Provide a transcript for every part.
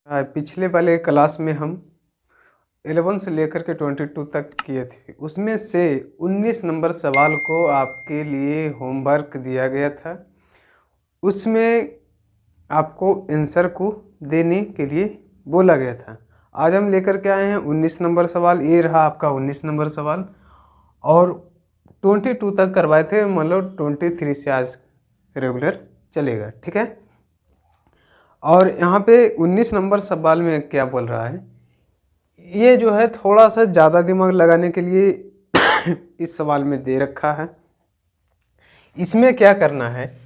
पिछले वाले क्लास में हम 11 से लेकर के 22 तक किए थे। उसमें से 19 नंबर सवाल को आपके लिए होमवर्क दिया गया था। उसमें आपको आंसर को देने के लिए बोला गया था। आज हम लेकर के आए हैं 19 नंबर सवाल। ये रहा आपका 19 नंबर सवाल और 22 तक करवाए थे, मतलब 23 से आज रेगुलर चलेगा, ठीक है। और यहाँ पे 19 नंबर सवाल में क्या बोल रहा है, ये जो है थोड़ा सा ज़्यादा दिमाग लगाने के लिए इस सवाल में दे रखा है। इसमें क्या करना है,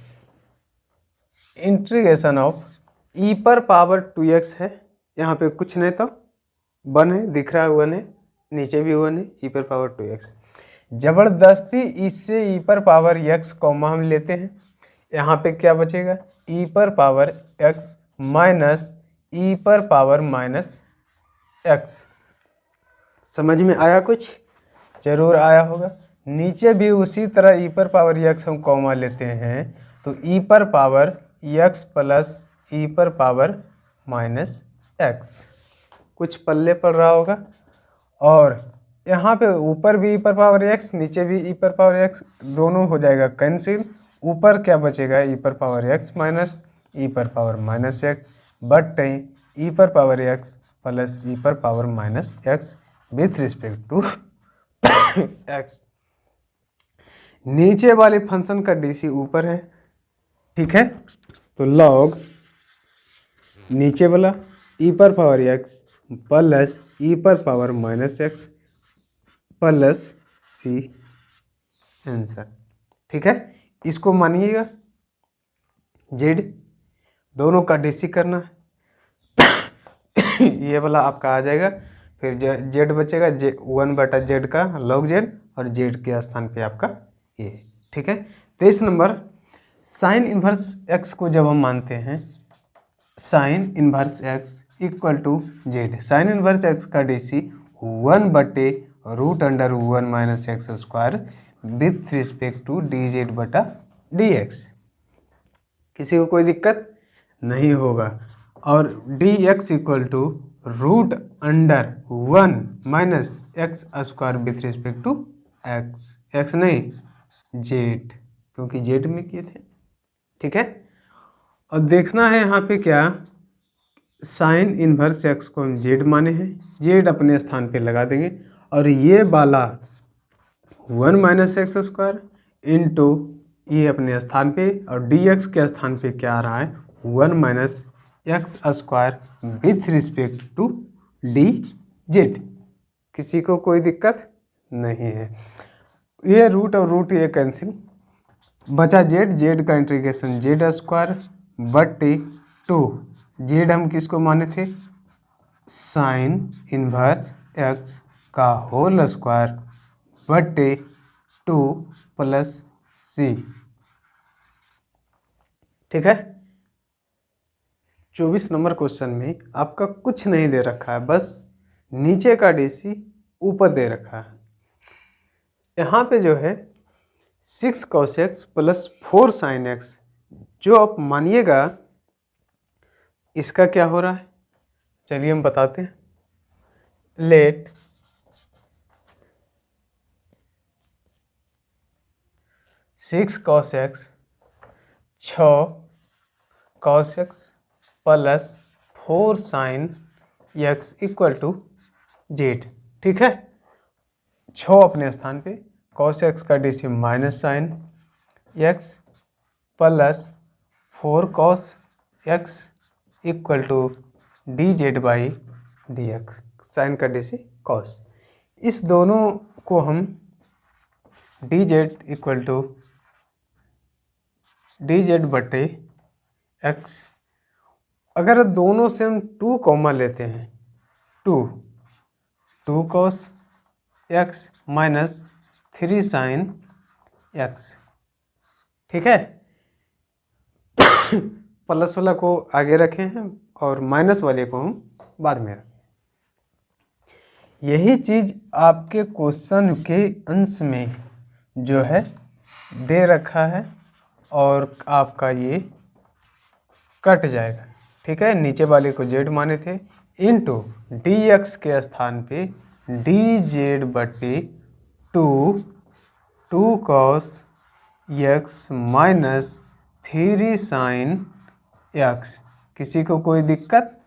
इंटीग्रेशन ऑफ e पर पावर 2x है। यहाँ पे कुछ नहीं तो 1 है, दिख रहा है 1 है, नीचे भी 1 है, e पर पावर 2x। जबरदस्ती इससे e पर पावर x कॉमा हम लेते हैं। यहाँ पे क्या बचेगा, e पर पावर x माइनस e पर पावर माइनस x। समझ में आया? कुछ जरूर आया होगा। नीचे भी उसी तरह e पर पावर x हम कॉमा लेते हैं, तो e पर पावर x प्लस e पर पावर माइनस x। कुछ पल्ले पड़ रहा होगा। और यहाँ पे ऊपर भी e पर पावर x, नीचे भी e पर पावर x, दोनों हो जाएगा कैंसिल। ऊपर क्या बचेगा, e पर पावर x माइनस e पर पावर माइनस x बटे e पर पावर x प्लस e पर power minus x with respect to x। नीचे वाले फंक्शन का DC ऊपर है, ठीक है। तो लॉग नीचे वाला e पर पावर x प्लस e पर power minus x plus c answer, ठीक है। इसको मानिएगा z, दोनों का DC करना है। ये वाला आपका आ जाएगा, फिर z बचेगा, 1/z का log z और z के स्थान पे आपका ये, ठीक है। 23 नंबर, साइन इन्वर्स x को जब हम मानते हैं, sine inverse x equal to z। Sine inverse x का DC 1/√1 minus x square with respect to dz बटा dx। किसी को कोई दिक्कत नहीं होगा। और dx equal to √1 minus x square with respect to x नहीं z, क्योंकि z में किए थे, ठीक है। और देखना है यहाँ पे क्या, साइन इन्वर्स x को हम z माने हैं, z अपने स्थान पे लगा देंगे। और ये वाला 1 माइनस एक्स स्क्वायर इंटू ये अपने स्थान पे, और dx के स्थान पे क्या आ रहा है, 1 minus x square with respect to dz। किसी को कोई दिक्कत नहीं है। ये रूट और रूट ये कैंसिल, बचा z का इंटीग्रेशन z स्क्वायर बटे 2। z हम किसको माने थे, साइन इन्वर्स x का होल स्क्वायर बटे 2 प्लस c, ठीक है। 24 नंबर क्वेश्चन में आपका कुछ नहीं दे रखा है, बस नीचे का DC ऊपर दे रखा है। यहाँ पे जो है 6 cos x plus 4 sin x, जो आप मानिएगा इसका क्या हो रहा है, चलिए हम बताते हैं। Let 6 cos x 6 cos x plus 4 sin x equal to z, ठीक है। 6 अपने स्थान पे, cos x का DC minus sine x plus 4 cos x equal to dz by dx, sine का DC cos। इस दोनों को हम dz इक्वल टू dz बटे x, अगर दोनों से हम 2 कॉमा लेते हैं, 2 cos x minus 3 sin x, ठीक है। प्लस वाला को आगे रखे हैं और माइनस वाले को हम बाद में रखें। यही चीज आपके क्वेश्चन के अंश में जो है दे रखा है और आपका ये कट जाएगा, ठीक है, नीचे वाले को जेड माने थे, इंटू डी एक्स के स्थान पे डी जेड बटे two cos x minus 3 sine x. किसी को कोई दिक्कत?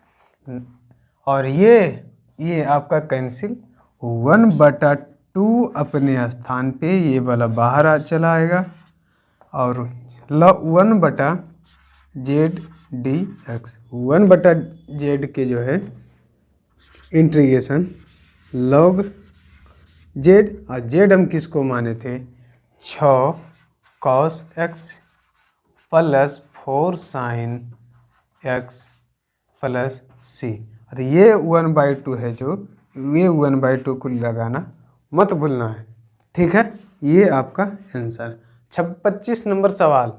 और ये आपका कैंसिल, 1/2 अपने स्थान पे, ये वाला बाहर चला आएगा, और 1/z dx, 1/z के जो है इंटीग्रेशन log z, और z हम किसको माने थे? 6 cos x plus 4 sin x plus c। और ये 1/2 है, जो ये 1/2 को लगाना मत भूलना है, ठीक है। ये आपका आंसर। 25 नंबर सवाल,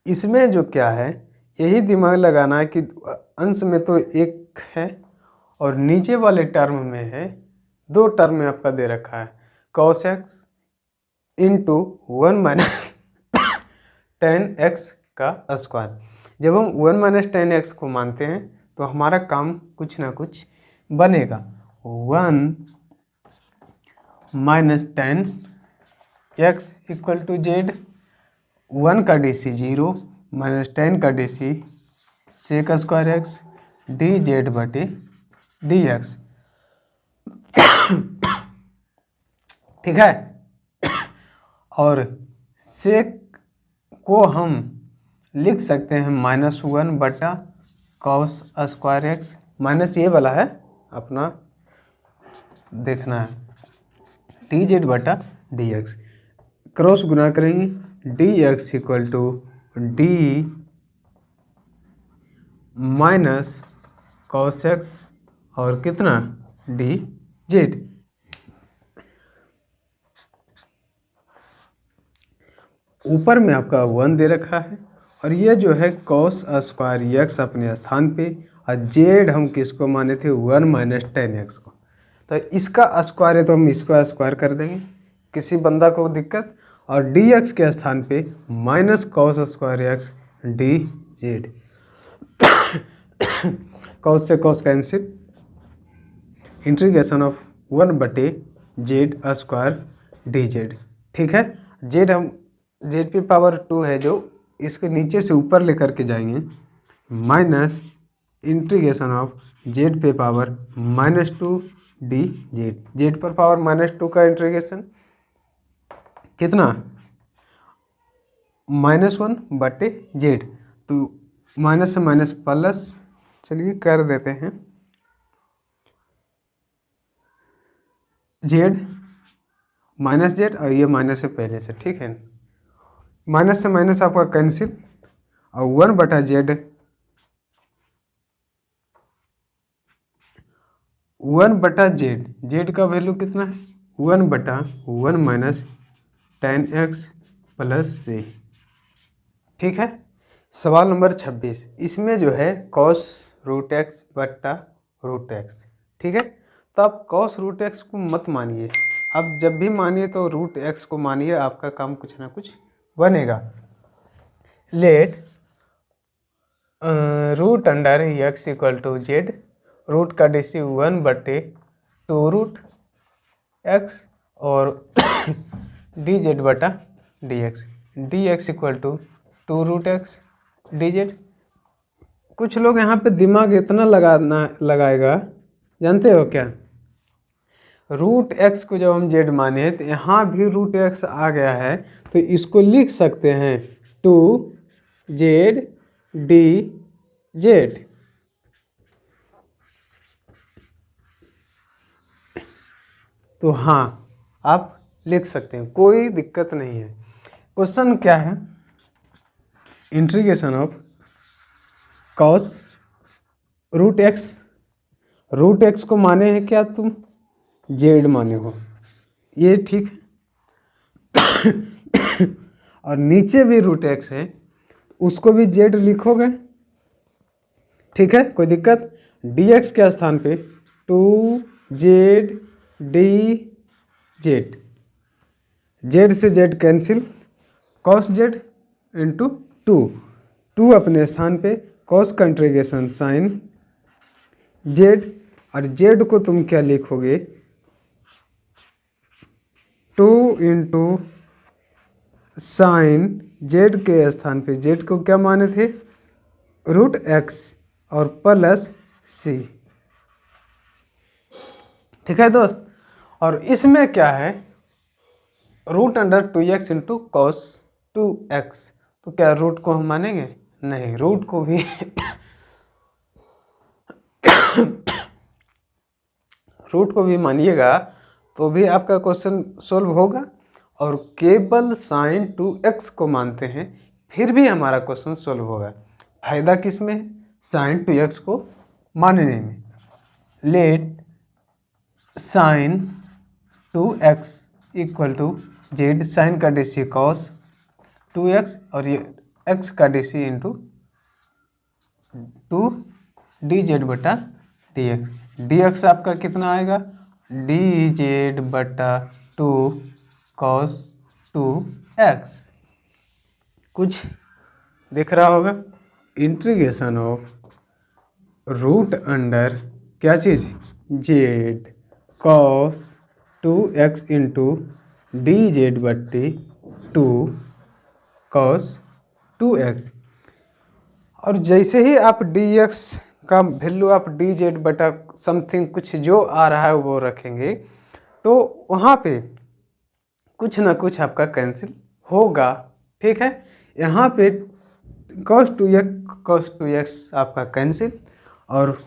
इसमें जो क्या है, यही दिमाग लगाना है कि अंश में तो एक है और नीचे वाले टर्म में है, 2 टर्म में आपका दे रखा है, cos x into 1 minus 10x का स्क्वायर। जब हम 1 माइनस 10x को मानते हैं तो हमारा काम कुछ ना कुछ बनेगा। 1 minus 10x equal to Z, 1 का DC 0 माइनस 10 का DC sec square x d z बटे डी एक्स, ठीक है। और सेक को हम लिख सकते हैं -1 cos स्क्वायर एक्स, माइनस ये वाला है अपना देखना है, डी जेड बटा डी एक्स, क्रॉस गुना करेंगे, d x equal to d minus cos x और कितना डी जेड। ऊपर में आपका 1 दे रखा है, और ये जो है cos स्क्वायर एक्स अपने स्थान पे, और जेड हम किसको माने थे? 1 माइनस 10x को। तो इसका स्क्वायर है तो हम इसको स्क्वायर कर देंगे, किसी बंदा को दिक्कत? और dx के स्थान पे minus cos square x d Z, cos से cos cancel, integration of 1/z square D Z, ठीक है। जेड हम जेड पे पावर 2 है, जो इसको नीचे से ऊपर लेकर के जाएंगे, माइनस इंटीग्रेशन ऑफ जेड पे पावर -2 डी जेड, जेड पर पावर -2 का इंटीग्रेशन कितना? -1/z, तो माइनस से माइनस प्लस, चलिए कर देते हैं, जेड माइनस जेड, और ये माइनस से पहले से, ठीक है। माइनस से माइनस आपका कैंसिल, और 1/z, 1/z, जेड का वैल्यू कितना है? 1/1 माइनस 10x प्लस c, ठीक है। सवाल नंबर 26, इसमें जो है cos √x बट्टा √x, ठीक है। तो आप cos √x को मत मानिए, अब जब भी मानिए तो √x को मानिए, आपका काम कुछ ना कुछ बनेगा। Let root under x equal to z, root का DC 1/2 √x और डी जेड बटा d x, d x equal to 2 √x d z. कुछ लोग यहाँ पे दिमाग इतना लगाएगा, जानते हो क्या? √x को जब हम जेड माने तो यहाँ भी √x आ गया है, तो इसको लिख सकते हैं 2z डी जेड, तो हाँ आप लिख सकते हैं, कोई दिक्कत नहीं है। क्वेश्चन क्या है? इंटीग्रेशन ऑफ cos √x को माने हैं क्या तुम? जेड माने हो, ये ठीक है। और नीचे भी √x है, उसको भी जेड लिखोगे, ठीक है, कोई दिक्कत? dx के स्थान पे 2z डी जेड, जेड से Z cancel, cos z into 2 अपने स्थान पे, कॉस का इंटीग्रेशन साइन जेड, और जेड को तुम क्या लिखोगे 2 इंटू साइन जेड के स्थान पे जेड को क्या माने थे रूट एक्स और प्लस सी। ठीक है दोस्त, और इसमें क्या है root under 2x into cos 2x, तो क्या रूट को हम मानेंगे नहीं, रूट को भी रूट को भी मानिएगा तो भी आपका क्वेश्चन सोल्व होगा, और केवल साइन 2x को मानते हैं फिर भी हमारा क्वेश्चन सोल्व होगा। फायदा किस में है साइन 2x को मानने में। Let sine 2x equal to z, sine का DC कॉस 2x और ये x का DC इंटू 2 dz बटा dx। dx आपका कितना आएगा dz बटा 2 cos 2x। कुछ दिख रहा होगा, इंटीग्रेशन ऑफ रूट अंडर क्या चीज़ Z cos 2x into dz बट्टी 2 cos 2x, और जैसे ही आप dx का वैल्यू आप dz बटा समथिंग कुछ जो आ रहा है वो रखेंगे तो वहाँ पे कुछ ना कुछ आपका कैंसिल होगा। ठीक है, यहाँ पे cos 2x आपका कैंसिल, और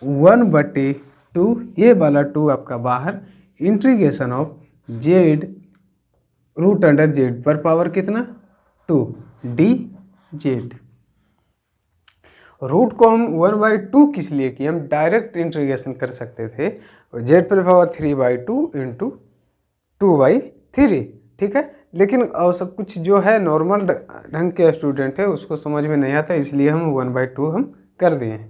1/2 ये वाला 2 आपका बाहर, integration of z root under z पर पावर कितना 2 dz। रूट को हम 1/2 किस लिए किए, हम डायरेक्ट इंटीग्रेशन कर सकते थे जेड पर पावर 3/2 इंटू 2/3। ठीक है, लेकिन और सब कुछ जो है नॉर्मल ढंग के स्टूडेंट है उसको समझ में नहीं आता, इसलिए हम 1/2 हम कर दिए हैं।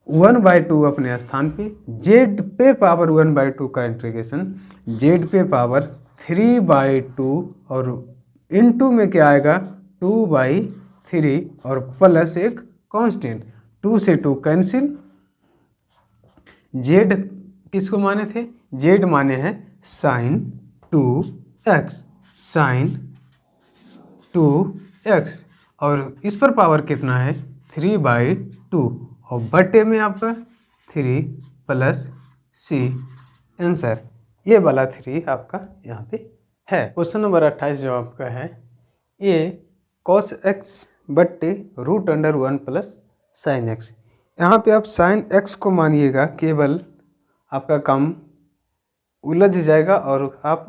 1/2 अपने स्थान पे, जेड पे पावर 1/2 का इंटीग्रेशन जेड पे पावर 3/2 और इनटू में क्या आएगा 2/3 और प्लस एक कांस्टेंट 2 से 2 कैंसिल। जेड किसको माने थे, जेड माने हैं साइन 2x, साइन 2x, और इस पर पावर कितना है 3/2 और बटे में आपका 3 प्लस c आंसर, ये वाला 3 आपका यहाँ पे है। क्वेश्चन नंबर 28 जो आपका है ये cos x बट्टे root under 1 plus sine x. यहाँ पे आप साइन x को मानिएगा, केवल आपका काम उलझ जाएगा और आप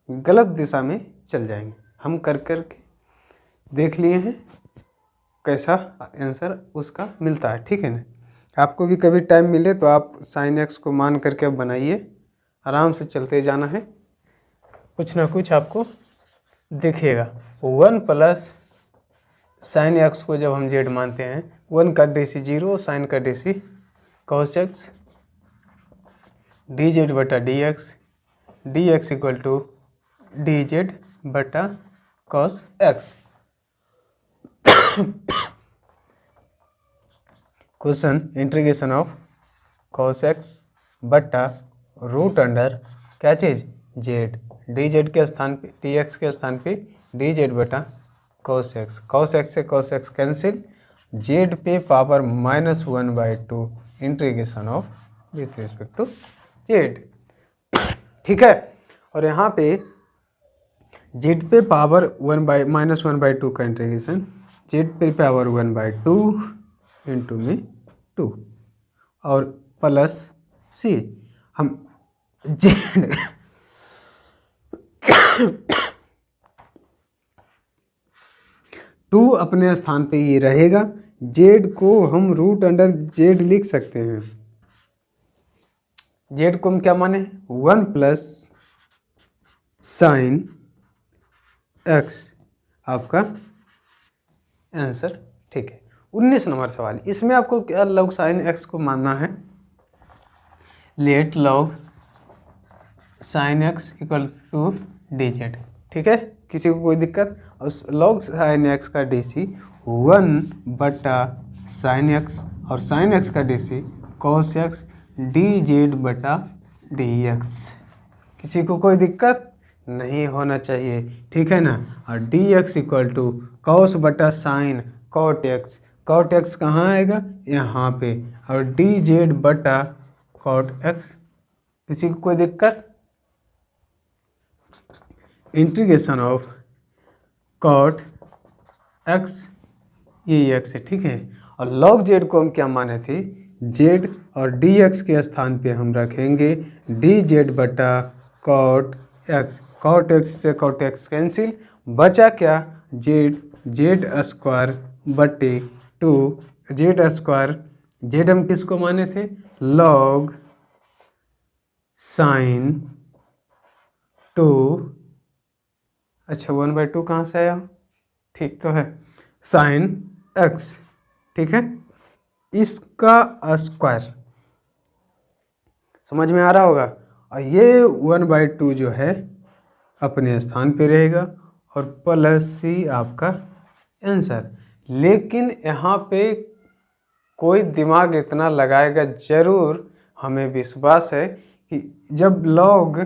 गलत दिशा में चल जाएंगे। हम कर कर के देख लिए हैं कैसा आंसर उसका मिलता है। ठीक है ना, आपको भी कभी टाइम मिले तो आप साइन एक्स को मान करके अब बनाइए, आराम से चलते जाना है, कुछ ना कुछ आपको दिखेगा। 1 प्लस साइन एक्स को जब हम जेड मानते हैं 1 का DC 0, साइन का DC cos x, dz बटा dx, dx equal to dz बटा cos x। Question integration of cos x बटा रूट अंडर क्या चीज़ जेड, dz के स्थान पे dx के स्थान पे dz बटा cos x, cos x से cos x कैंसिल, जेड पे power -1/2 integration of with respect to z. ठीक है, और यहाँ पे जेड पे पावर -1/2 का इंटीग्रेशन, जेड पे पावर 1/2 इंटू में 2 और प्लस c, हम जेड टू अपने स्थान पे ये रहेगा, जेड को हम रूट अंडर जेड लिख सकते हैं। जेड को हम क्या माने 1 प्लस साइन एक्स आपका आंसर। ठीक है, 19 नंबर सवाल, इसमें आपको क्या लॉग साइन एक्स को मानना है। Let log sine x equal to dz। ठीक है, किसी को कोई दिक्कत, और लॉग साइन एक्स का DC 1/sin x और sin x का DC cos x dz/dx। किसी को कोई दिक्कत नहीं होना चाहिए, ठीक है ना। और dx equal to cos/sin cot x, cot x कहाँ आएगा, यहाँ पे, और dz/cot x। किसी को कोई दिक्कत। इंटीग्रेशन ऑफ cot x, ये x है, ठीक है। और log z को हम क्या माने थे, z और dx के स्थान पे हम रखेंगे dz/cot x। cot x से cot x कैंसिल, बचा क्या, z²/2 z²। z हम किसको माने थे, log sin 2, अच्छा 1/2 कहाँ से आया, ठीक तो है, sin x, ठीक है। इसका स्क्वायर समझ में आ रहा होगा। और ये 1/2 जो है अपने स्थान पे रहेगा और प्लस सी आपका आंसर। लेकिन यहाँ पे कोई दिमाग इतना लगाएगा जरूर, हमें विश्वास है कि जब लॉग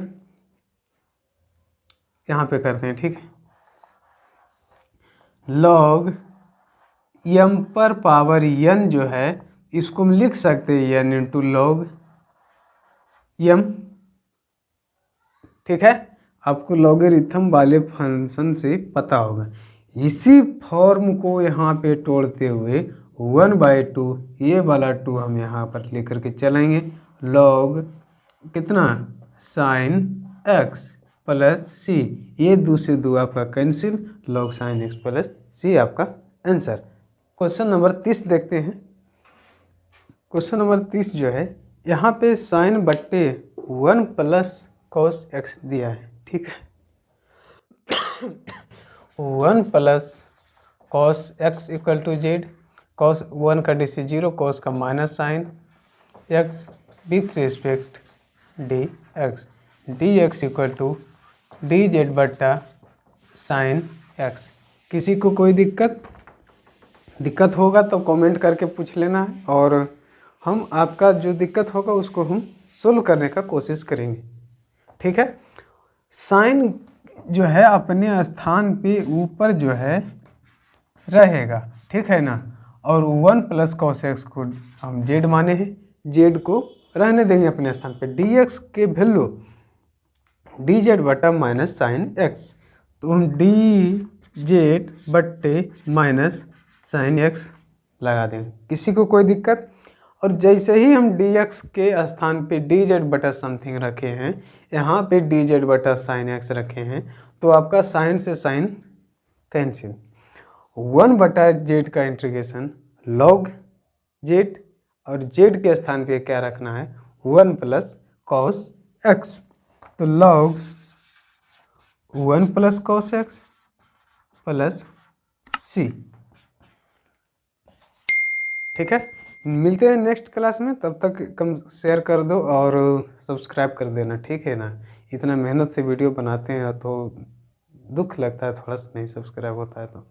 यहाँ पे करते हैं, ठीक है, लॉग m पर पावर n जो है इसको हम लिख सकते हैं n इंटू लॉग m, ठीक है। आपको लॉगरिथम वाले फंक्शन से पता होगा। इसी फॉर्म को यहाँ पे तोड़ते हुए 1/2 ये वाला 2 हम यहाँ पर लेकर के चलेंगे, लॉग कितना sin x प्लस सी, ये 2 से 2 आपका cancel, log sin x plus C आपका आंसर। क्वेश्चन नंबर 30 देखते हैं। क्वेश्चन नंबर 30 जो है यहाँ पे sin/1 प्लस cos x दिया है, ठीक है। 1 plus cos x equal to z, cos 1 का DC 0, cos का minus sine x with respect dx, dx equal to dz/sin x। किसी को कोई दिक्कत होगा तो कमेंट करके पूछ लेना है, और हम आपका जो दिक्कत होगा उसको हम सोल्व करने का कोशिश करेंगे, ठीक है। साइन जो है अपने स्थान पे ऊपर जो है रहेगा, ठीक है ना। और 1 प्लस cos x को हम z माने हैं, z को रहने देंगे अपने स्थान पे। dx के वैल्यू dz/माइनस साइन x, तो हम dz/माइनस साइन x लगा देंगे। किसी को कोई दिक्कत। और जैसे ही हम dx के स्थान पे dz/ समथिंग रखे हैं, यहाँ पे dz/sin x रखे हैं, तो आपका साइन से साइन कैंसिल, 1/z का इंटीग्रेशन log z, और z के स्थान पे क्या रखना है, 1 प्लस cos x, तो log 1 plus cos x plus c, ठीक है। मिलते हैं नेक्स्ट क्लास में, तब तक कम शेयर कर दो और सब्सक्राइब कर देना, ठीक है ना। इतना मेहनत से वीडियो बनाते हैं तो दुख लगता है थोड़ा सा नहीं सब्सक्राइब होता है तो।